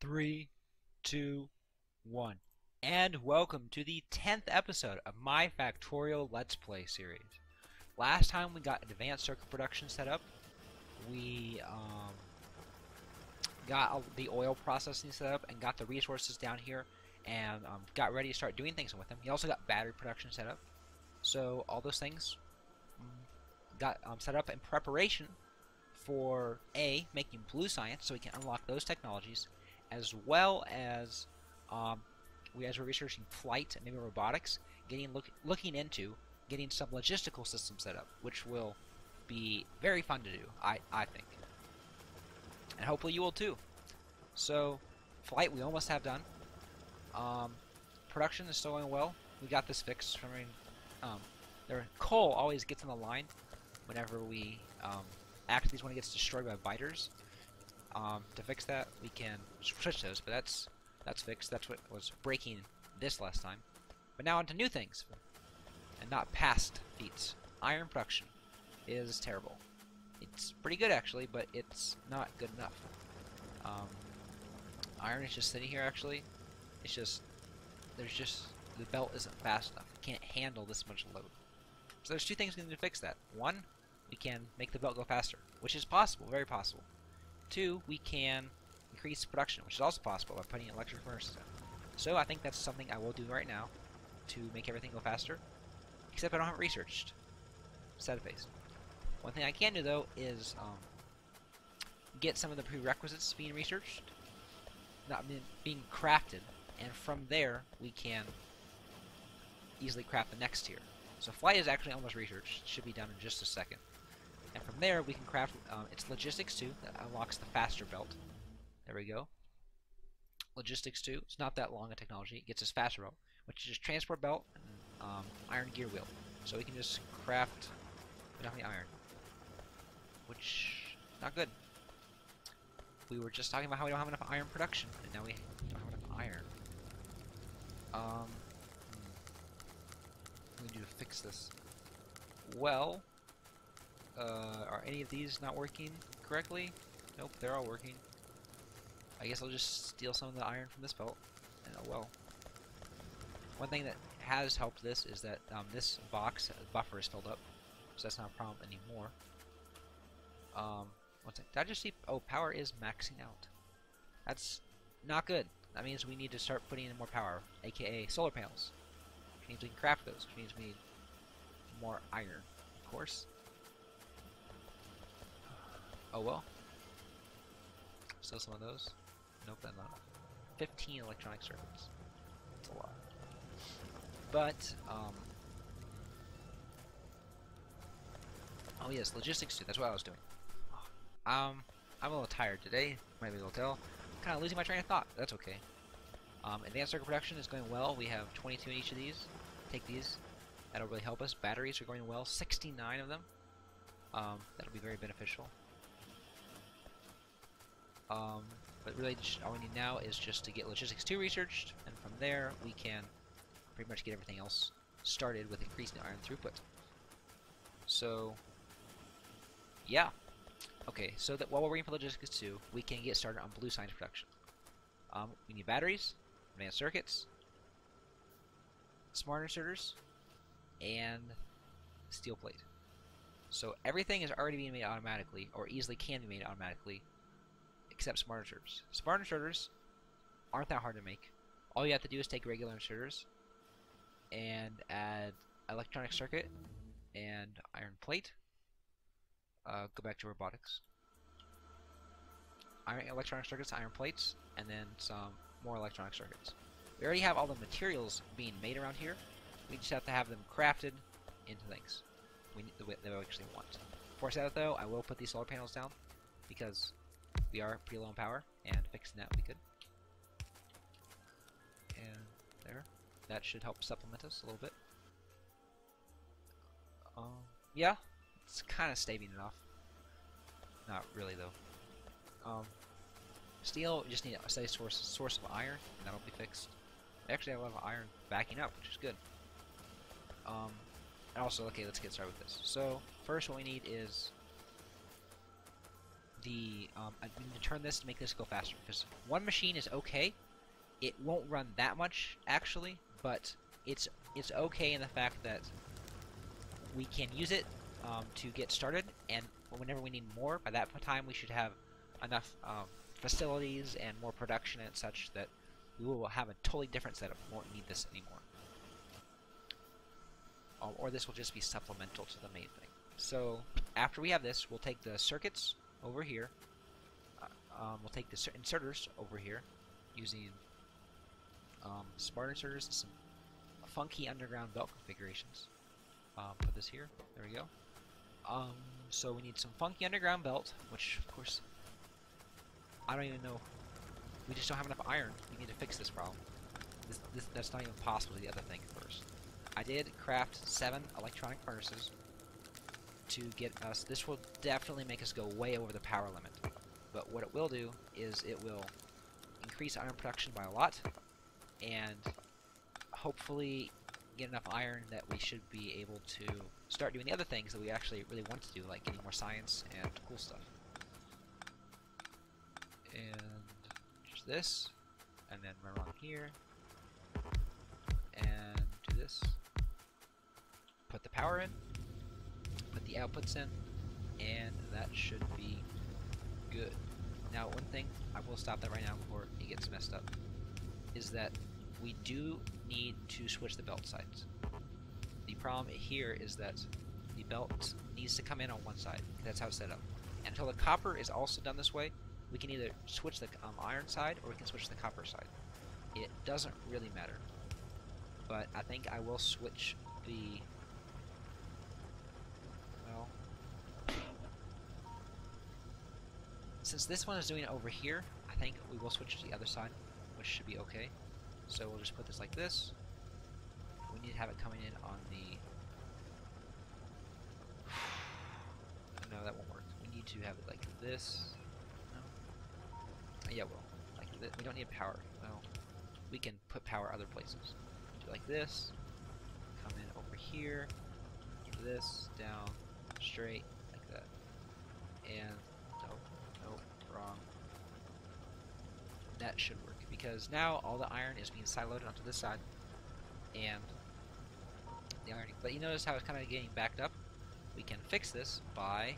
Three, two, one. And welcome to the 10th episode of my Factorio Let's Play series. Last time we got advanced circuit production set up. We got the oil processing set up and got the resources down here and got ready to start doing things with them. We also got battery production set up. So all those things got set up in preparation for making blue science so we can unlock those technologies, as well as as we're researching flight and maybe robotics, looking into getting some logistical systems set up, which will be very fun to do, I think. And hopefully you will too. So, flight we almost have done. Production is still going well. We got this fixed. Coal always gets on the line whenever we activate when it gets destroyed by biters. To fix that, we can switch those, but that's fixed. That's what was breaking this last time. But now on to new things, and not past feats. Iron production is terrible. It's pretty good actually, but it's not good enough. Iron is just sitting here actually. It's just the belt isn't fast enough. It can't handle this much load. So there's two things we need to fix that. One, we can make the belt go faster, which is possible, very possible. Two, we can increase production, which is also possible by putting electric furnaces in. So I think that's something I will do right now to make everything go faster, except I don't have it researched. Set phase. One thing I can do though is get some of the prerequisites being researched, not being crafted, and from there we can easily craft the next tier. So flight is actually almost researched, should be done in just a second. And from there we can craft, it's logistics 2 that unlocks the faster belt. There we go. Logistics 2, it's not that long a technology, it gets us faster belt, which is just transport belt and iron gear wheel. So we can just craft enough iron, which not good. We were just talking about how we don't have enough iron production, and now we don't have enough iron. What do we do to fix this? Well, are any of these not working correctly? Nope, they're all working. I guess I'll just steal some of the iron from this belt, and oh well. One thing that has helped this is that this buffer is filled up, so that's not a problem anymore. Did I just see? Oh, power is maxing out. That's not good. That means we need to start putting in more power, aka solar panels. Which means we can craft those, which means we need more iron, of course. Oh well. Still some of those. Nope, that's not enough. 15 electronic circuits. That's a lot. But, oh yes, logistics too. That's what I was doing. I'm a little tired today. Might be able to tell. I'm kind of losing my train of thought. That's okay. Advanced circuit production is going well. We have 22 in each of these. Take these. That'll really help us. Batteries are going well. 69 of them. That'll be very beneficial. But really, all we need now is just to get logistics 2 researched, and from there we can pretty much get everything else started with increasing the iron throughput. So, yeah. Okay, so that while we're waiting for logistics 2, we can get started on blue science production. We need batteries, advanced circuits, smart inserters, and steel plate. So everything is already being made automatically, or easily can be made automatically, except smart inserters. Smart inserters aren't that hard to make. All you have to do is take regular inserters and add electronic circuit and iron plate. Go back to robotics. Electronic circuits, iron plates, and then some more electronic circuits. We already have all the materials being made around here. We just have to have them crafted into things that we actually want. Before I set it though, I will put these solar panels down because we are pretty low on power, and fixing that would be good. And there. That should help supplement us a little bit. Yeah, it's kind of staving it off. Not really though. Steel, we just need a steady source of iron, and that'll be fixed. We actually have a lot of iron backing up, which is good. And also, okay, let's get started with this. So, first what we need is we need to turn this to make this go faster. Because one machine is okay. It won't run that much actually, but it's okay in the fact that we can use it to get started, and whenever we need more, by that time we should have enough facilities and more production and such that we will have a totally different setup. We won't need this anymore. Or this will just be supplemental to the main thing. So after we have this, we'll take the circuits over here. We'll take the inserters over here using smart inserters and some funky underground belt configurations. Put this here. There we go. So we need some funky underground belt, which of course I don't even know. We just don't have enough iron. We need to fix this problem. That's not even possible. The other thing first. I did craft 7 electronic furnaces to get us. This will definitely make us go way over the power limit. But what it will do is it will increase iron production by a lot, and hopefully get enough iron that we should be able to start doing the other things that we actually really want to do, like getting more science and cool stuff. And just this, and then run along here, and do this. Put the power in, put the outputs in, and that should be good. Now, one thing, I will stop that right now before it gets messed up, is that we do need to switch the belt sides. The problem here is that the belt needs to come in on one side. That's how it's set up. And until the copper is also done this way, we can either switch the iron side or we can switch the copper side. It doesn't really matter. But I think I will switch the... well... since this one is doing it over here, I think we will switch to the other side, which should be okay. So we'll just put this like this. We need to have it coming in on the... no, that won't work. We need to have it like this. No? Yeah, well, like this. We don't need power. Well, we can put power other places. Do like this. Come in over here. Do this. Down. Straight. Like that. And... nope, wrong. That should work, because now all the iron is being siloed onto this side, and the iron. But you notice how it's kind of getting backed up? We can fix this by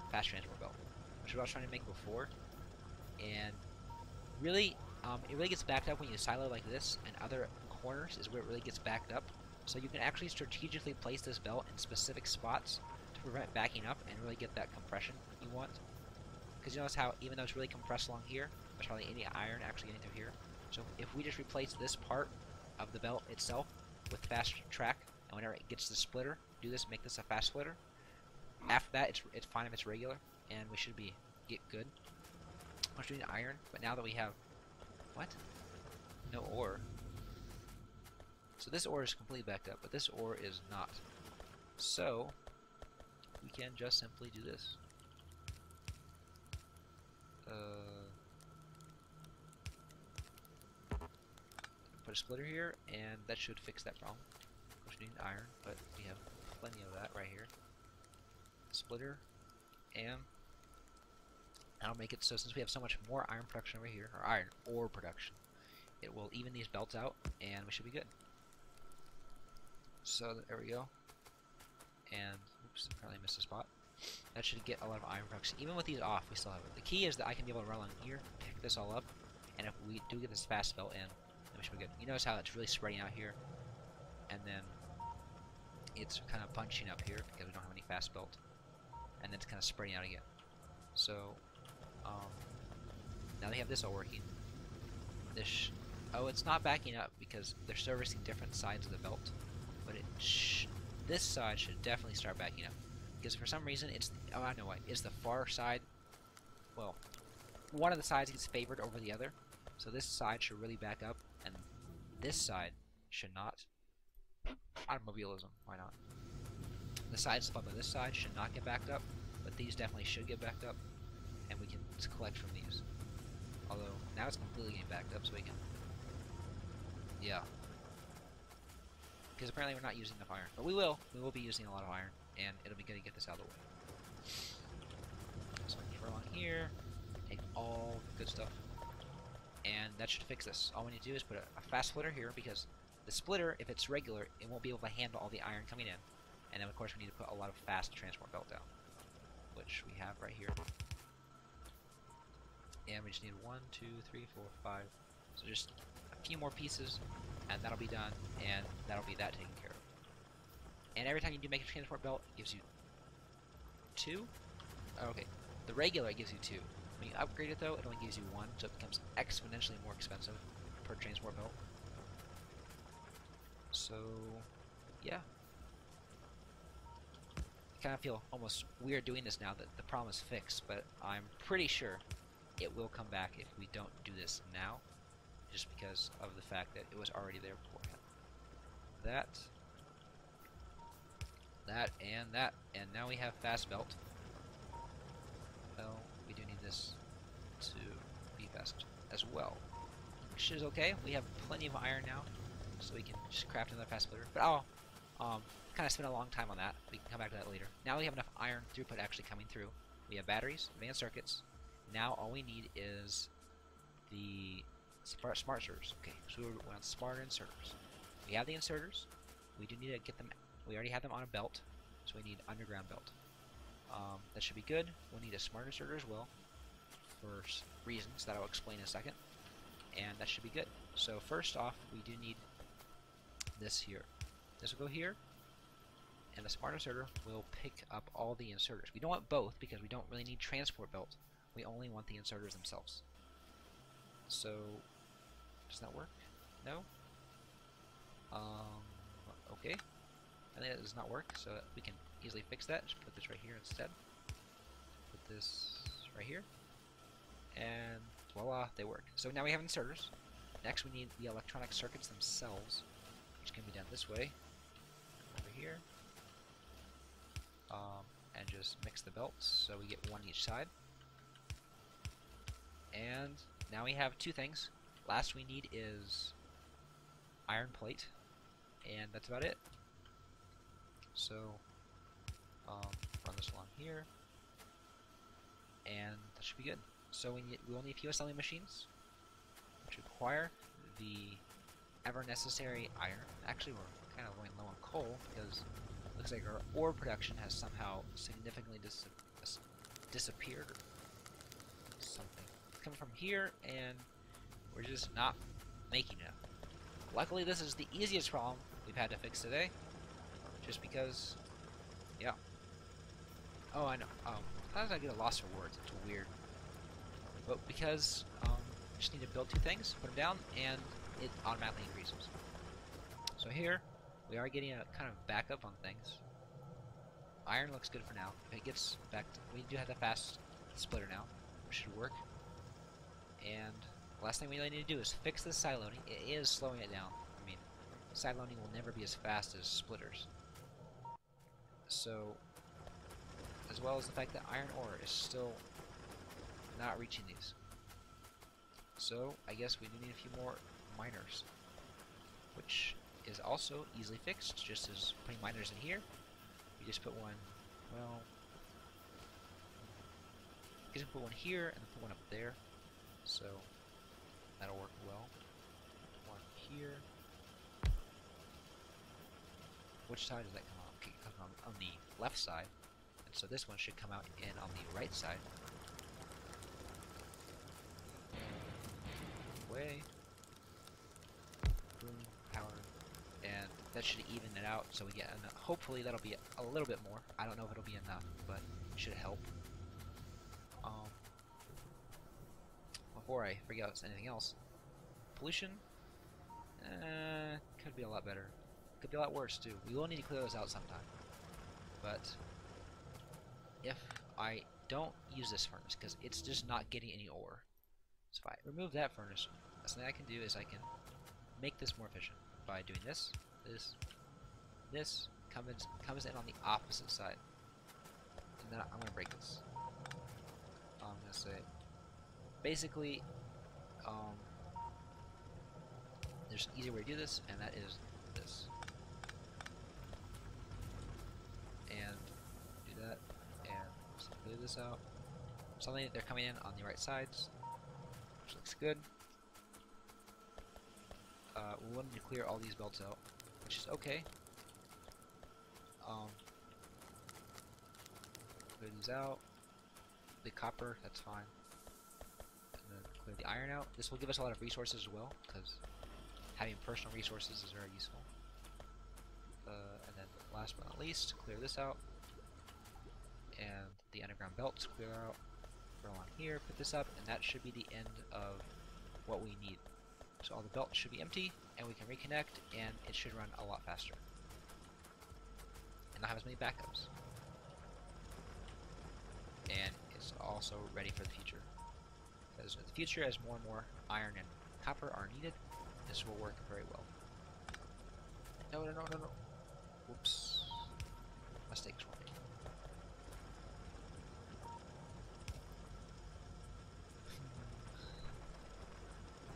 fast transport belt, which is what I was trying to make before. And really, it really gets backed up when you silo like this, and other corners is where it really gets backed up. So you can actually strategically place this belt in specific spots to prevent backing up and really get that compression you want. Because you notice how even though it's really compressed along here, there's hardly any iron actually getting through here. So if we just replace this part of the belt itself with fast track, and whenever it gets the splitter, do this, make this a fast splitter. After that, it's fine if it's regular, and we should get good. We're doing iron, but now that we have what? No ore. So this ore is completely backed up, but this ore is not. So we can just simply do this. Put a splitter here, and that should fix that problem. Of course, we need iron, but we have plenty of that right here. Splitter, and I'll make it so since we have so much more iron production over here, or iron ore production, it will even these belts out, and we should be good. So there we go. And oops, apparently I missed a spot. That should get a lot of iron production. Even with these off, we still have it. The key is that I can be able to run along here, pick this all up, and if we do get this fast belt in, then we should be good. You notice how it's really spreading out here, and then it's kind of bunching up here because we don't have any fast belt, and then it's kind of spreading out again. So now they have this all working. This oh, it's not backing up because they're servicing different sides of the belt, but this side should definitely start backing up. Because for some reason it's oh, I know why. It's the far side. Well, one of the sides gets favored over the other, so this side should really back up, and this side should not. Automobilism, why not? The sides above this side should not get backed up, but these definitely should get backed up, and we can collect from these. Although now it's completely getting backed up, so we can. Yeah. Because apparently we're not using enough iron, but we will. We will be using a lot of iron, and it'll be good to get this out of the way. So we're along here, take all the good stuff, and that should fix this. All we need to do is put a fast splitter here, because the splitter, if it's regular, it won't be able to handle all the iron coming in. And then of course we need to put a lot of fast transport belt down, which we have right here. And we just need 1, 2, 3, 4, 5. So just a few more pieces, and that'll be done, and that'll be that taken care of. And every time you do make a transport belt, it gives you 2. Oh, okay, the regular gives you 2. When you upgrade it though, it only gives you 1, so it becomes exponentially more expensive per transport belt. So, yeah. I kind of feel almost weird doing this now that the problem is fixed, but I'm pretty sure it will come back if we don't do this now, just because of the fact that it was already there beforehand. That, and now we have fast belt. Well, we do need this to be fast as well, which is okay. We have plenty of iron now, so we can just craft another fast splitter. But I'll kind of spend a long time on that. We can come back to that later. Now we have enough iron throughput actually coming through. We have batteries, advanced circuits. Now all we need is the smart inserters. Okay, so we want smarter inserters. We have the inserters. We do need to get them. We already have them on a belt, so we need underground belt. That should be good. We'll need a smart inserter as well, for reasons that I'll explain in a second. And that should be good. So first off, we do need this here. This will go here, and the smart inserter will pick up all the inserters. We don't want both because we don't really need transport belt. We only want the inserters themselves. So, does that work? No? Okay. I think that does not work, so we can easily fix that. Just put this right here instead. Put this right here. And voila, they work. So now we have inserters. Next we need the electronic circuits themselves, which can be done this way. Over here. And just mix the belts so we get one each side. And now we have 2 things. Last we need is iron plate, and that's about it. So run this along here, and that should be good. So we will need a few assembly machines, which require the ever necessary iron. Actually, we're kind of going low on coal because it looks like our ore production has somehow significantly disappeared or something. It's coming from here, and we're just not making enough. Luckily, this is the easiest problem we've had to fix today, just because, yeah. Oh, I know. Sometimes I get a loss for words. It's weird. But because just need to build 2 things, put them down, and it automatically increases. So here, we are getting a kind of backup on things. Iron looks good for now. If it gets back to, we do have the fast splitter now, which should work. And the last thing we really need to do is fix this side loading. It is slowing it down. I mean, side loading will never be as fast as splitters. So, as well as the fact that iron ore is still not reaching these. So, I guess we do need a few more miners, which is also easily fixed, just as putting miners in here. We just put one, well, you can put one here and then put one up there, so that'll work well. One here. Which side does that come on? Okay, it comes on the left side, and so this one should come out in on the right side. Way. Boom, power, and that should even it out, so we get enough. Hopefully that'll be a little bit more. I don't know if it'll be enough, but it should help. Before I forget anything else, pollution could be a lot better. Could be a lot worse too. We will need to clear those out sometime. But if I don't use this furnace, because it's just not getting any ore, so if I remove that furnace, something I can do is I can make this more efficient by doing this, this comes in on the opposite side, and then I'm gonna break this. I'm gonna say, basically, there's an easier way to do this, and that is this. And do that, and clear this out. Suddenly they're coming in on the right sides, which looks good. We wanted to clear all these belts out, which is okay. Clear these out. The copper, that's fine. And then clear the iron out. This will give us a lot of resources as well, because having personal resources is very useful. And then last but not least, clear this out. And the underground belts clear out. Go along here, put this up, and that should be the end of what we need. So all the belts should be empty, and we can reconnect, and it should run a lot faster. And not have as many backups. And it's also ready for the future. Because in the future, as more and more iron and copper are needed, this will work very well. No. Whoops. Mistakes were made.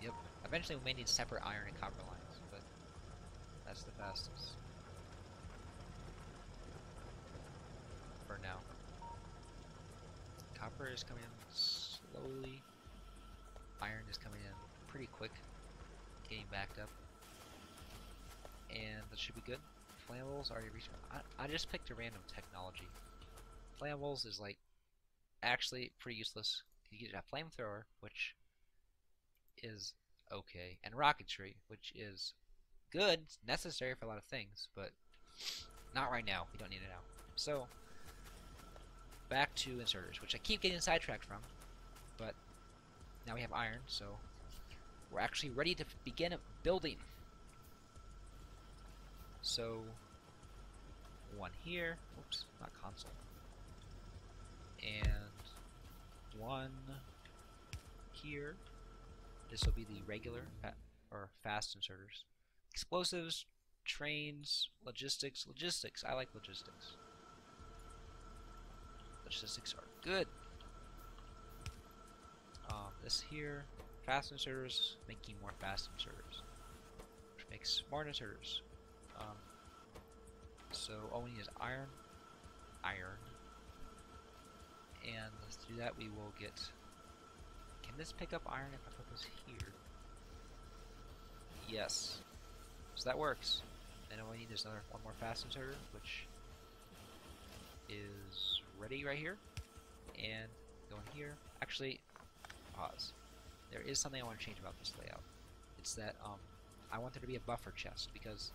Yep. Eventually we may need separate iron and copper lines, but that's the fastest. For now. Copper is coming in slowly. Iron is coming in pretty quick. Getting backed up. And that should be good. Flammables are I just picked a random technology. Flammables is like actually pretty useless. You get a flamethrower, which is okay, and rocketry, which is good, it's necessary for a lot of things, but not right now. We don't need it now. So back to inserters, which I keep getting sidetracked from, but now we have iron, so we're actually ready to begin building. So one here, oops, not console, and one here. This will be the regular or fast inserters. Explosives, trains, logistics. I like logistics. Logistics are good. This here, fast inserters, making more fast inserters, which makes smart inserters. So all we need is iron, and to do that we will get. Can this pick up iron if I put this here? Yes. So that works. And all we need is one more fast inserter, which is ready right here. And go in here. Actually, pause. There is something I want to change about this layout. It's that I want there to be a buffer chest, because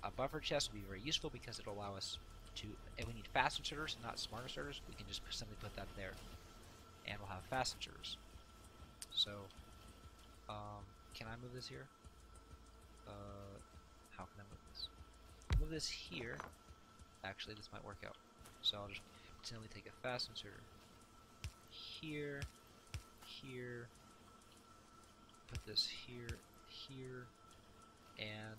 a buffer chest would be very useful because it'll allow us to, if we need fast inserters and not smart inserters, we can just simply put that there. And we'll have fast inserters. So, can I move this here? How can I move this? Move this here. Actually, this might work out. So I'll just continually take a fast inserter here, here, put this here, here, and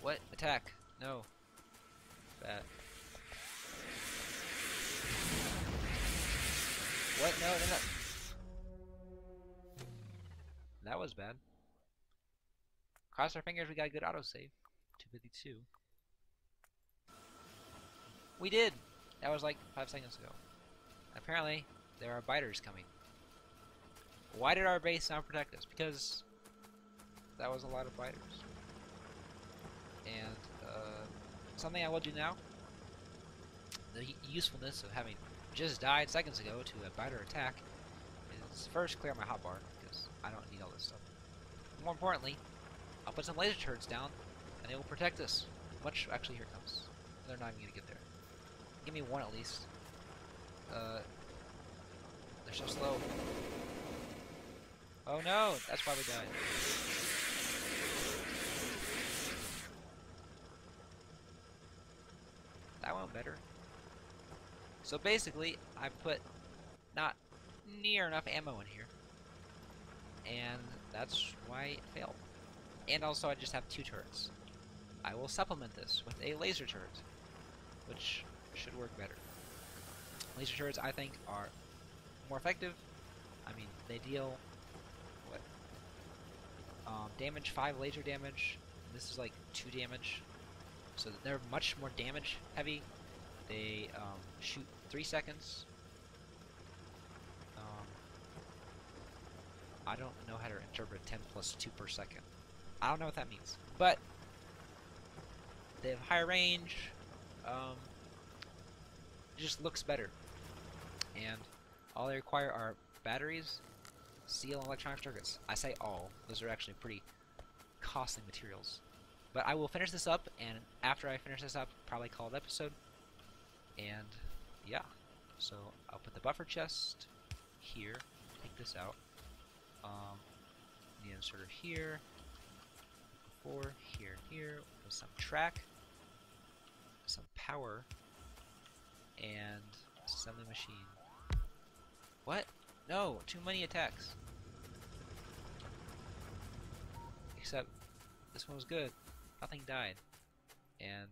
what? Attack! No. Bad. What? No. That was bad. Cross our fingers we got a good autosave. 252. We did! That was like 5 seconds ago. Apparently, there are biters coming. Why did our base not protect us? Because that was a lot of biters. And something I will do now, the usefulness of having just died seconds ago to a biter attack, is first clear my hotbar, because I don't need all this stuff. More importantly, I'll put some laser turrets down, and they will protect us. Actually, here it comes. They're not even going to get there. Give me one at least. They're so slow. Oh no, that's why we died. That went better. So basically, I put not near enough ammo in here. And that's why it failed. And also I just have 2 turrets. I will supplement this with a laser turret, which should work better. Laser turrets, I think, are more effective. I mean, they deal, what? Damage, 5 laser damage. This is like 2 damage. So they're much more damage heavy. They shoot 3 seconds. I don't know how to interpret 10 plus 2 per second. I don't know what that means. But they have higher range. It just looks better. And all they require are batteries, steel, and electronic circuits. I say all. Those are actually pretty costly materials. But I will finish this up, and after I finish this up, probably call it episode. And yeah. So I'll put the buffer chest here. Take this out. The inserter here. Before, here, here. With some track. Some power. And assembly machine. What? No, too many attacks. Except this one was good. Nothing died. And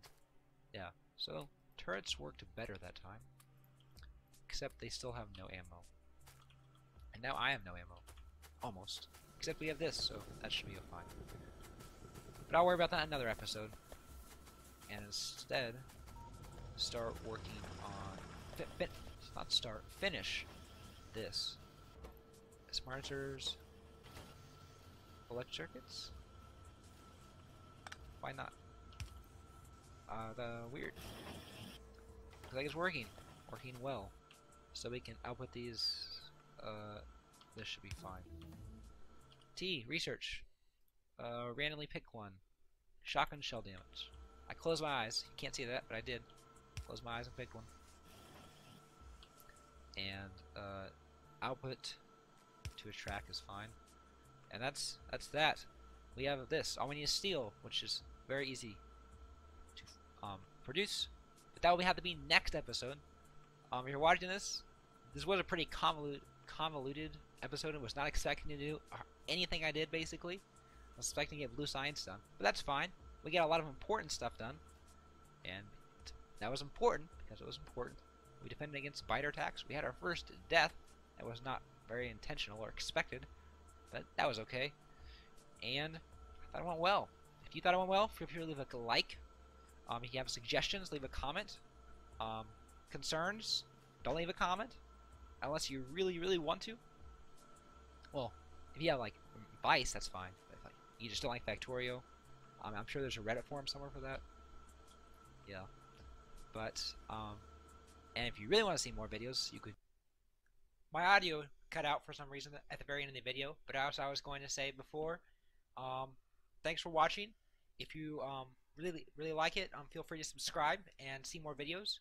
yeah, so turrets worked better that time. Except they still have no ammo. And now I have no ammo. Almost. Except we have this, so that should be fine. But I'll worry about that in another episode. And instead, start working on... finish this. Smart sensors. Electric circuits? Why not? Weird. Looks like it's working. Working well. So we can output these. This should be fine. T. Research. Randomly pick one. Shotgun shell damage. I closed my eyes. You can't see that, but I did. Close my eyes and pick one. And output to a track is fine. And that's that. We have this. All we need is steel, which is very easy to produce. But that will have to be next episode. If you're watching this, this was a pretty convoluted episode. I was not expecting to do anything I did, basically. I was expecting to get blue science done. But that's fine. We got a lot of important stuff done. And that was important, because it was important. We defended against spider attacks. We had our first death. That was not very intentional or expected. But that was okay. And I thought it went well. If you thought it went well, feel free to leave a like. If you have suggestions, leave a comment. Concerns, don't leave a comment. Unless you really, really want to. Well, if you have, like, advice, that's fine. If, like, you just don't like Factorio, I'm sure there's a Reddit forum somewhere for that. Yeah. But, and if you really want to see more videos, you could... My audio cut out for some reason at the very end of the video, but as I was going to say before, thanks for watching. If you really like it, feel free to subscribe and see more videos.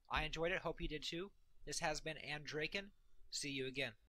I enjoyed it. Hope you did too. This has been Andraken. See you again.